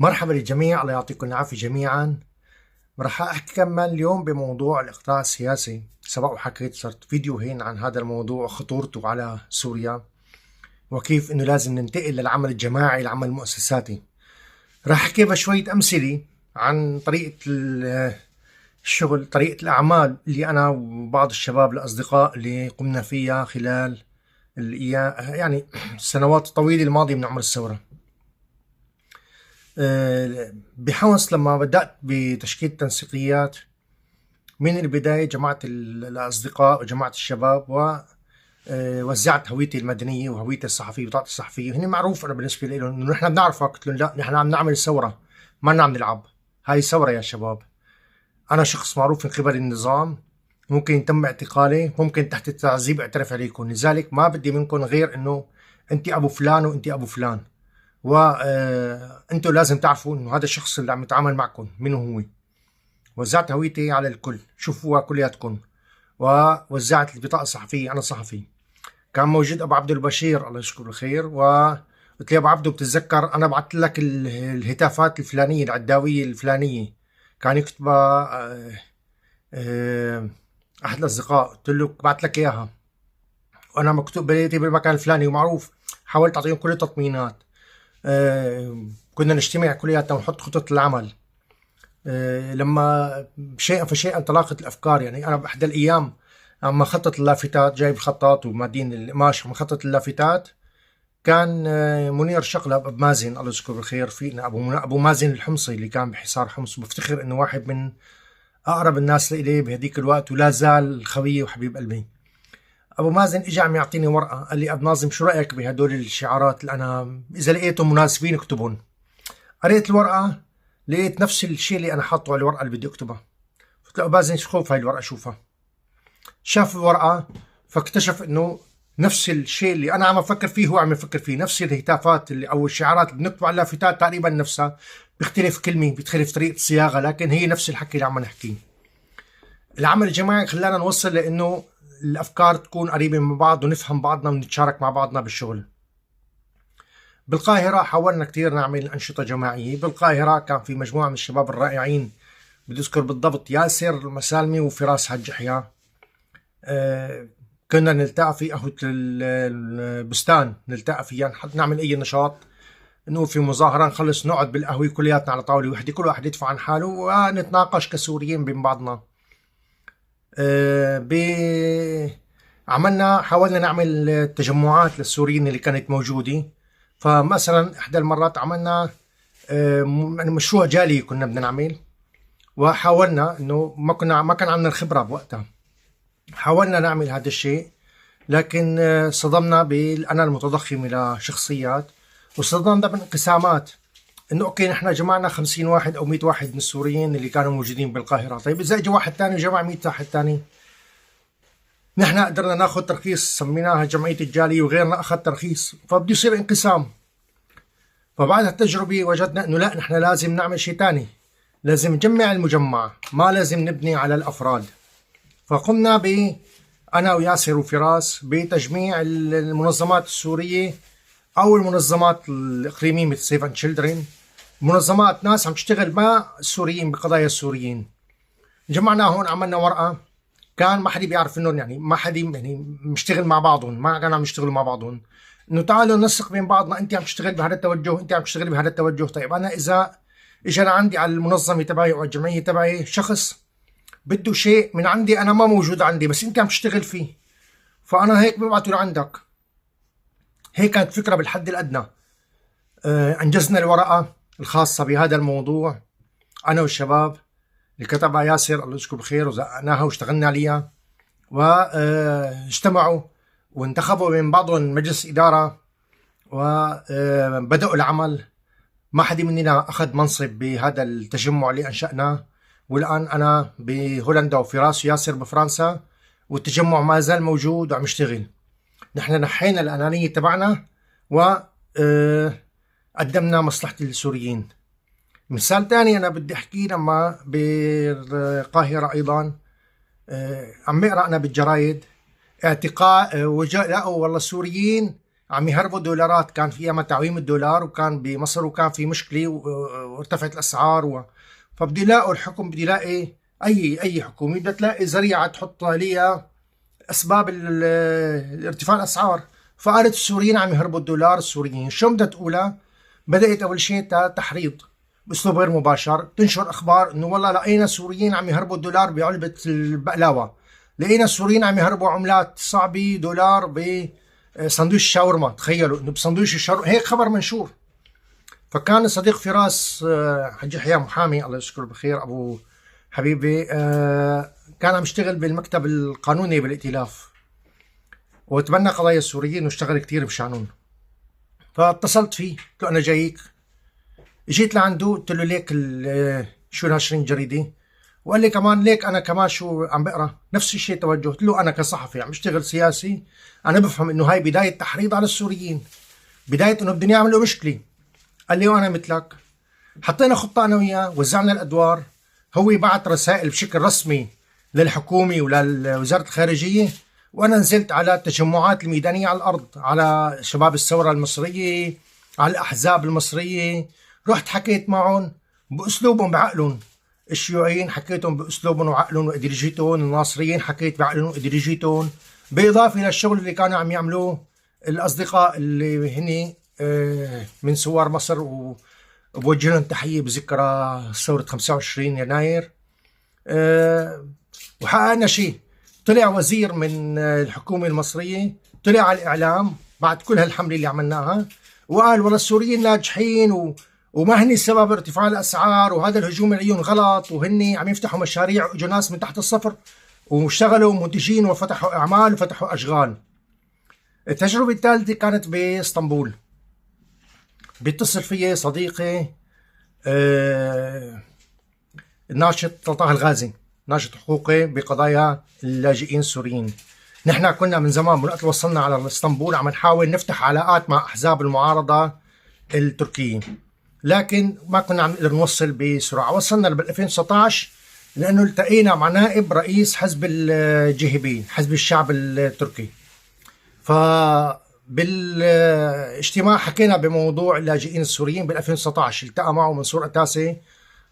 مرحبا للجميع، الله يعطيكم العافية جميعا. راح أحكي كمان اليوم بموضوع الإقطاع السياسي. سبق وحكيت صرت فيديوهين عن هذا الموضوع وخطورته على سوريا، وكيف إنه لازم ننتقل للعمل الجماعي، العمل المؤسساتي. راح أحكي بشوية أمثلة عن طريقة الشغل، طريقة الأعمال اللي أنا وبعض الشباب الأصدقاء اللي قمنا فيها خلال يعني السنوات الطويلة الماضية من عمر الثورة. بحمص لما بدأت بتشكيل تنسيقيات من البداية جمعت الأصدقاء وجمعت الشباب ووزعت هويتي المدنية وهويتي الصحفية وبطاقتي الصحفية. هني معروف أنا بالنسبة لهم إنه نحن بنعرفها. قلت لهم لا، نحن عم نعمل ثورة، ما عم نلعب. هاي ثورة يا شباب. أنا شخص معروف من قبل النظام، ممكن يتم اعتقالي، ممكن تحت التعذيب اعترف عليكم. لذلك ما بدي منكم غير إنه أنت أبو فلان وأنت أبو فلان، وانتم لازم تعرفوا انه هذا الشخص اللي عم يتعامل معكم منو هو. وزعت هويتي على الكل، شوفوها كلياتكم. ووزعت البطاقة الصحفية، انا صحفي. كان موجود ابو عبد البشير الله يشكره بالخير، وقلت له ابو عبده بتتذكر انا بعثت لك الهتافات الفلانية العداوية الفلانية؟ كان يكتبها احد الاصدقاء. قلت له بعت لك اياها وانا مكتوب بيتي بالمكان الفلاني ومعروف. حاولت اعطيهم كل التطمينات. كنا نجتمع كلياتنا ونحط خطط العمل. لما شيئا فشيئا تلاقت الافكار. يعني انا باحدى الايام عم خطط اللافتات، جايب الخطاط ومادين القماش عم خطط اللافتات. كان منير شقلب ابو مازن الله يذكره بالخير فينا، ابو مازن الحمصي اللي كان بحصار حمص، وبفتخر انه واحد من اقرب الناس لإلي بهديك الوقت، ولا زال خويي وحبيب قلبي. ابو مازن اجى عم يعطيني ورقه، قال لي ابو ناظم شو رايك بهدول الشعارات اللي انا اذا لقيتهم مناسبين اكتبهم. قريت الورقه، لقيت نفس الشيء اللي انا حاطه على الورقه اللي بدي اكتبها. قلت له ابو مازن شو خوف هاي الورقه شوفها. شاف الورقه فاكتشف انه نفس الشيء اللي انا عم افكر فيه هو عم يفكر فيه. نفس الهتافات اللي او الشعارات اللي بنكتب على اللافتات تقريبا نفسها، بيختلف كلمه، بتختلف طريقه الصياغه، لكن هي نفس الحكي اللي عم نحكيه. العمل الجماعي خلانا نوصل لانه الافكار تكون قريبه من بعض ونفهم بعضنا ونتشارك مع بعضنا بالشغل. بالقاهره حاولنا كثير نعمل انشطه جماعيه. بالقاهره كان في مجموعه من الشباب الرائعين، بدي اذكر بالضبط ياسر المسالمي وفراس حج يحيى. كنا نلتقى في قهوه البستان، نلتقى فيها نعمل اي نشاط، انه في مظاهره نخلص نقعد بالقهوه كلياتنا على طاوله وحده، كل واحد يدفع عن حاله ونتناقش كسوريين بين بعضنا. حاولنا نعمل تجمعات للسوريين اللي كانت موجودة. فمثلا إحدى المرات عملنا مشروع جالي كنا بدنا نعمل، وحاولنا إنه ما كان عندنا الخبرة بوقتها. حاولنا نعمل هذا الشيء، لكن صدمنا بالأنا المتضخم لشخصيات، وصدمنا بانقسامات. انه اوكي نحن جمعنا 50 واحد او 100 واحد من السوريين اللي كانوا موجودين بالقاهره، طيب اذا اجى واحد ثاني وجمع 100 واحد ثاني، نحن قدرنا ناخذ ترخيص سميناها جمعيه الجاليه وغيرنا اخذ ترخيص، فبده يصير انقسام. فبعد التجربه وجدنا انه لا، نحن لازم نعمل شيء ثاني، لازم نجمع المجمع، ما لازم نبني على الافراد. فقمنا انا وياسر وفراس بتجميع المنظمات السوريه او المنظمات الاقليميه مثل سيف اند تشيلدرن، منظمات ناس عم تشتغل مع السوريين بقضايا السوريين. جمعنا هون، عملنا ورقه، كان ما حدا بيعرف انهم، يعني ما حدا يعني مشتغل مع بعضهم، ما كانوا عم يشتغلوا مع بعضهم، انه تعالوا ننسق بين بعضنا، انت عم تشتغل بهذا التوجه، انت عم تشتغل بهذا التوجه. طيب انا اذا اجى عندي على المنظمه تبعي او الجمعيه تبعي شخص بده شيء من عندي انا ما موجود عندي، بس انت عم تشتغل فيه، فانا هيك ببعته لعندك. هيك كانت فكره بالحد الادنى. انجزنا الورقه الخاصة بهذا الموضوع أنا والشباب اللي كتبها ياسر الله يذكره بخير، وزقناها واشتغلنا عليها، واجتمعوا وانتخبوا من بعضهم مجلس إدارة وبدأوا العمل. ما حد مننا أخذ منصب بهذا التجمع اللي أنشأناه، والآن أنا بهولندا وفراس وياسر بفرنسا، والتجمع ما زال موجود وعم يشتغل. نحن نحينا الأنانية تبعنا و قدمنا مصلحة السوريين. مثال تاني أنا بدي أحكي، لما بالقاهرة أيضا عم بقرأ أنا بالجرايد اعتقال، لقوا والله السوريين عم يهربوا دولارات، كان في ايام تعويم الدولار وكان بمصر وكان في مشكله وارتفعت الاسعار فبدي يلاقوا الحكم، بدي يلاقي اي حكومه بدها تلاقي ذريعه تحط عليها اسباب ارتفاع الاسعار. فقالت السوريين عم يهربوا الدولار. السوريين شو بدها تقولها؟ بدات اول شيء تحريض باسلوب غير مباشر، تنشر اخبار انه والله لقينا سوريين عم يهربوا الدولار بعلبه البقلاوه، لقينا السوريين عم يهربوا عملات صعبه دولار بسندويش الشاورما. تخيلوا انه بسندويش الشاورما، هيك خبر منشور. فكان صديق فراس حج يحيى محامي الله يذكره بالخير، ابو حبيبي، كان عم يشتغل بالمكتب القانوني بالائتلاف وتبنى قضايا السوريين واشتغل كتير بشانون. فاتصلت فيه قلت له انا جايك. اجيت لعنده قلت له ليك شو ناشرين جريده؟ وقال لي كمان ليك انا كمان شو عم بقرا نفس الشيء توجه. قلت له انا كصحفي عم بشتغل سياسي، انا بفهم انه هاي بدايه تحريض على السوريين، بدايه انه بدهم يعملوا مشكله. قال لي وانا مثلك. حطينا خطه انا وياه، وزعنا الادوار، هو بعت رسائل بشكل رسمي للحكومه ولوزاره الخارجيه، وانا نزلت على التجمعات الميدانيه على الارض، على شباب الثوره المصريه، على الاحزاب المصريه، رحت حكيت معهم باسلوبهم بعقلهم. الشيوعيين حكيتهم باسلوبهم وعقلهم وايديولوجيتهم، الناصريين حكيت بعقلهم وايديولوجيتهم، بالاضافه للشغل اللي كانوا عم يعملوه الاصدقاء اللي هني من ثوار مصر، وبوجه لهم تحيه بذكرى ثوره 25 يناير. وحققنا شيء، طلع وزير من الحكومه المصريه طلع على الاعلام بعد كل هالحمله اللي عملناها وقال والله السوريين ناجحين وما هني السبب ارتفاع الاسعار، وهذا الهجوم عليهم غلط، وهني عم يفتحوا مشاريع واجوا ناس من تحت الصفر واشتغلوا منتجين وفتحوا اعمال وفتحوا اشغال. التجربه الثالثه كانت باسطنبول. بيتصل فيي صديقي الناشط طه الغازي، ناشط حقوقي بقضايا اللاجئين السوريين. نحن كنا من زمان من وقت وصلنا على اسطنبول عم نحاول نفتح علاقات مع احزاب المعارضه التركيه، لكن ما كنا عم نقدر نوصل بسرعه. وصلنا بال 2019 لانه التقينا مع نائب رئيس حزب الجهبي، حزب الشعب التركي. فبالاجتماع حكينا بموضوع اللاجئين السوريين بال 2019. التقى معه منصور أتاسي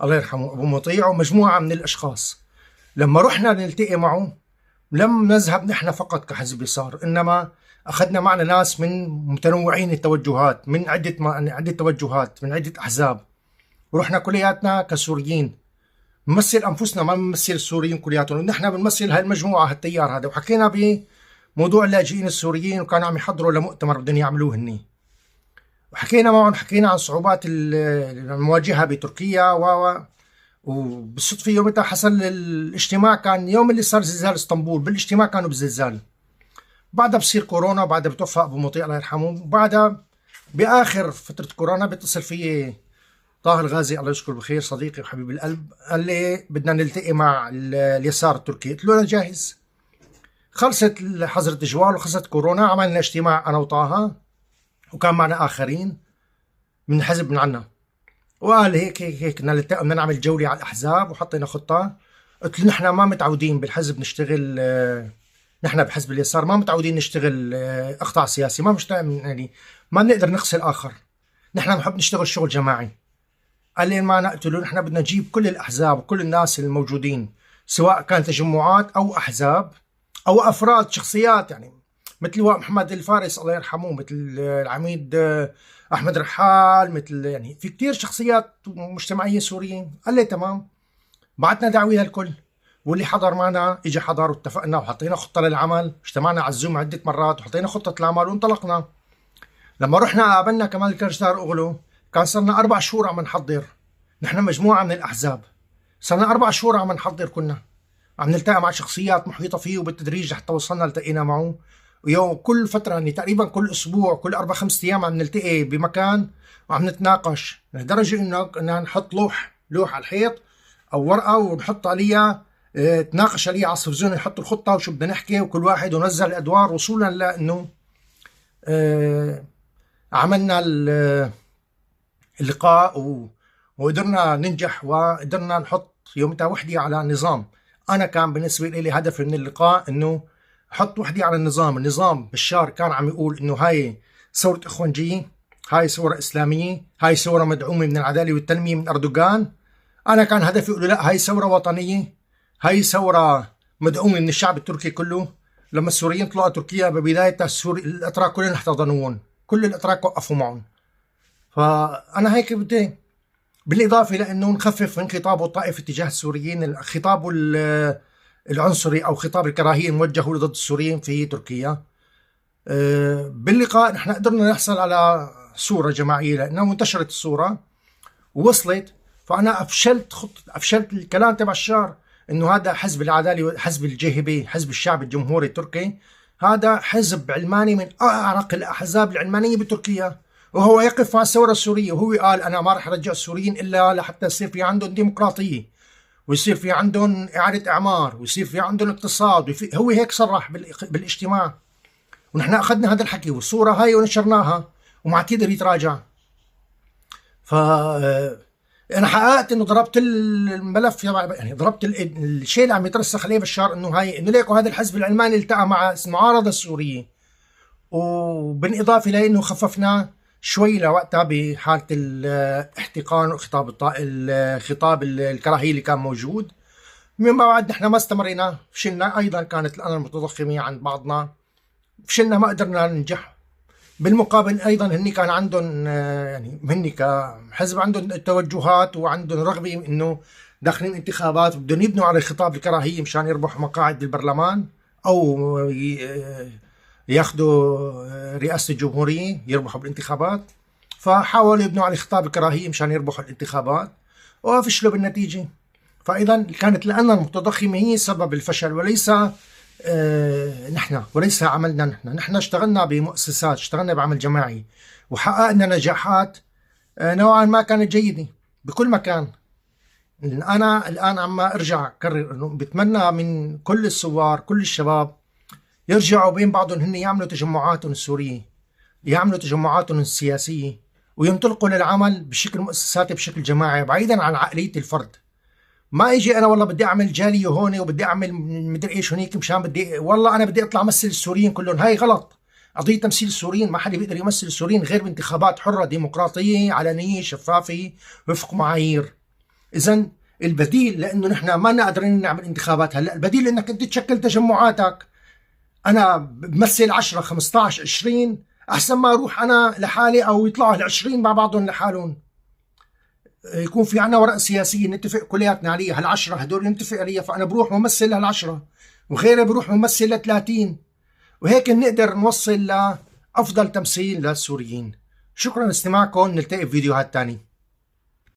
الله يرحمه، ابو مطيع، ومجموعه من الاشخاص. لما رحنا نلتقي معه لم نذهب نحن فقط كحزب يسار، انما اخذنا معنا ناس من متنوعين التوجهات، من عده توجهات، من عده احزاب، ورحنا كلياتنا كسوريين نمثل انفسنا، ما بنمثل السوريين كلياتهم، نحن بنمثل هاي المجموعه هالتيار هذا. وحكينا بموضوع اللاجئين السوريين، وكانوا عم يحضروا لمؤتمر بدهم يعملوه هني، وحكينا معهم، حكينا عن صعوبات المواجهه بتركيا وبالصدفه يومتها حصل الاجتماع، كان يوم اللي صار زلزال اسطنبول، بالاجتماع كانوا بزلزال. بعدها بصير كورونا، بعدها بتوفى ابو مطيع الله يرحمه. بعدها باخر فتره كورونا بيتصل فيي طه الغازي الله يذكره بالخير، صديقي وحبيب القلب، قال لي بدنا نلتقي مع اليسار التركي. قلت له انا جاهز. خلصت حظر التجوال وخلصت كورونا، عملنا اجتماع انا وطه، وكان معنا اخرين من حزب من عنا، وقال هيك بدنا نلتقي، بدنا نعمل جوله على الاحزاب، وحطينا خطه. قلت له نحن ما متعودين بالحزب نشتغل، نحن بحزب اليسار ما متعودين نشتغل اقطاع سياسي، ما يعني ما بنقدر نغسل الاخر، نحن بنحب نشتغل شغل جماعي. قال لي ما قلت له نحن بدنا نجيب كل الاحزاب وكل الناس الموجودين، سواء كانت تجمعات او احزاب او افراد شخصيات، يعني مثل محمد الفارس الله يرحمه، مثل العميد احمد رحال، مثل يعني في كتير شخصيات مجتمعيه سوريين. قال لي تمام. بعتنا دعوه للكل، واللي حضر معنا اجى حضر، واتفقنا وحطينا خطه للعمل، اجتمعنا على الزوم عده مرات وحطينا خطه العمل وانطلقنا. لما رحنا قابلنا كمال الكرجدار اغلو، كان صرنا 4 شهور عم نحضر، نحن مجموعه من الاحزاب صرنا 4 شهور عم نحضر، كنا عم نلتقي مع شخصيات محيطه فيه، وبالتدريج حتى وصلنا التقينا معه. ويوم كل فتره يعني تقريبا كل اسبوع، كل 4-5 ايام عم نلتقي بمكان وعم نتناقش، لدرجه انه نحط لوح على الحيط او ورقه ونحط عليها تناقش عليها على التلفزيون، نحط الخطه وشو بدنا نحكي وكل واحد ونزل الادوار، وصولا لانه عملنا اللقاء وقدرنا ننجح، وقدرنا نحط يومتها وحده على نظام. انا كان بالنسبه لي هدف من اللقاء انه حط وحده على النظام. بشار كان عم يقول انه هاي ثورة إخوانجية، هاي ثورة إسلامية، هاي ثورة مدعومة من العدالة والتنمية من أردوغان. أنا كان هدفي أقول له لا، هاي ثورة وطنية، هاي ثورة مدعومة من الشعب التركي كله. لما السوريين طلعوا تركيا ببدايتها الأتراك كلهم احتضنوهم، كل الأتراك وقفوا معهم. فأنا هيك بدي، بالإضافة لأنه نخفف من خطابه الطائفي تجاه السوريين، خطابه العنصري أو خطاب الكراهية الموجه ضد السوريين في تركيا. باللقاء نحن قدرنا نحصل على صورة جماعية، لأنه انتشرت الصورة ووصلت. فأنا أفشلت الكلام تبع الشار إنه هذا حزب العدالة، حزب الجهبي، حزب الشعب الجمهوري التركي، هذا حزب علماني من أعرق الأحزاب العلمانية بتركيا، وهو يقف مع الثورة السورية. وهو قال أنا ما رح أرجع السوريين إلا لحتى يصير في عندهم ديمقراطية، ويصير في عندهم إعادة إعمار، ويصير في عندهم اقتصاد. هو هيك صرح بالاجتماع، ونحن أخذنا هذا الحكي والصورة هاي ونشرناها، وما عاد يقدر يتراجع. أنا حققت إنه ضربت الملف، يعني ضربت الشيء اللي عم يترسخ عليه بشار، إنه ليكو هذا الحزب العلماني التقى مع المعارضة السورية. وبالإضافة لأنه خففناه شوي لوقتها بحالة الاحتقان وخطاب خطاب الكراهية اللي كان موجود. من بعد نحن ما استمرينا، فشلنا. أيضا كانت الأنا المتضخمة عند بعضنا، فشلنا، ما قدرنا ننجح. بالمقابل أيضا هني كان عندهم، يعني هني كحزب عندهم توجهات وعندهم رغبة إنه داخلين انتخابات بدهم يبنوا على خطاب الكراهية مشان يربحوا مقاعد بالبرلمان أو ياخذوا رئاسة الجمهورية، يربحوا بالانتخابات. فحاولوا يبنوا على خطاب الكراهية مشان يربحوا الانتخابات وفشلوا بالنتيجة. فإذا كانت لأن المتضخمة هي سبب الفشل، وليس نحن، وليس عملنا نحن اشتغلنا بمؤسسات، اشتغلنا بعمل جماعي، وحققنا نجاحات نوعا ما كانت جيدة بكل مكان. أنا الآن عم أرجع أكرر إنه بتمنى من كل الثوار، كل الشباب يرجعوا بين بعضهم، هن يعملوا تجمعاتهم السورية، يعملوا تجمعاتهم السياسية، وينطلقوا للعمل بشكل مؤسساتي، بشكل جماعي، بعيدا عن عقلية الفرد. ما يجي انا والله بدي اعمل جاليه هون وبدي اعمل مدري ايش هونيك مشان بدي، والله انا بدي اطلع امثل السوريين كلهم. هاي غلط. قضيه تمثيل السوريين، ما حدا بيقدر يمثل السوريين غير بانتخابات حره ديمقراطيه علنيه شفافه وفق معايير. اذا البديل، لانه نحن ما قادرين نعمل انتخابات هلا، البديل انك انت تشكل تجمعاتك. انا بمثل 10 15 20 احسن ما اروح انا لحالي او يطلعوا ال20 مع بعضهم لحالهم. يكون في عنا ورقة سياسية نتفق كلياتنا عليها، هال10 هدول نتفق عليها، فأنا بروح ممثل لل10 وغيري بروح ممثل ل30، وهيك نقدر نوصل لأفضل تمثيل للسوريين. شكرا لاستماعكم، نلتقي في فيديوهات تانية.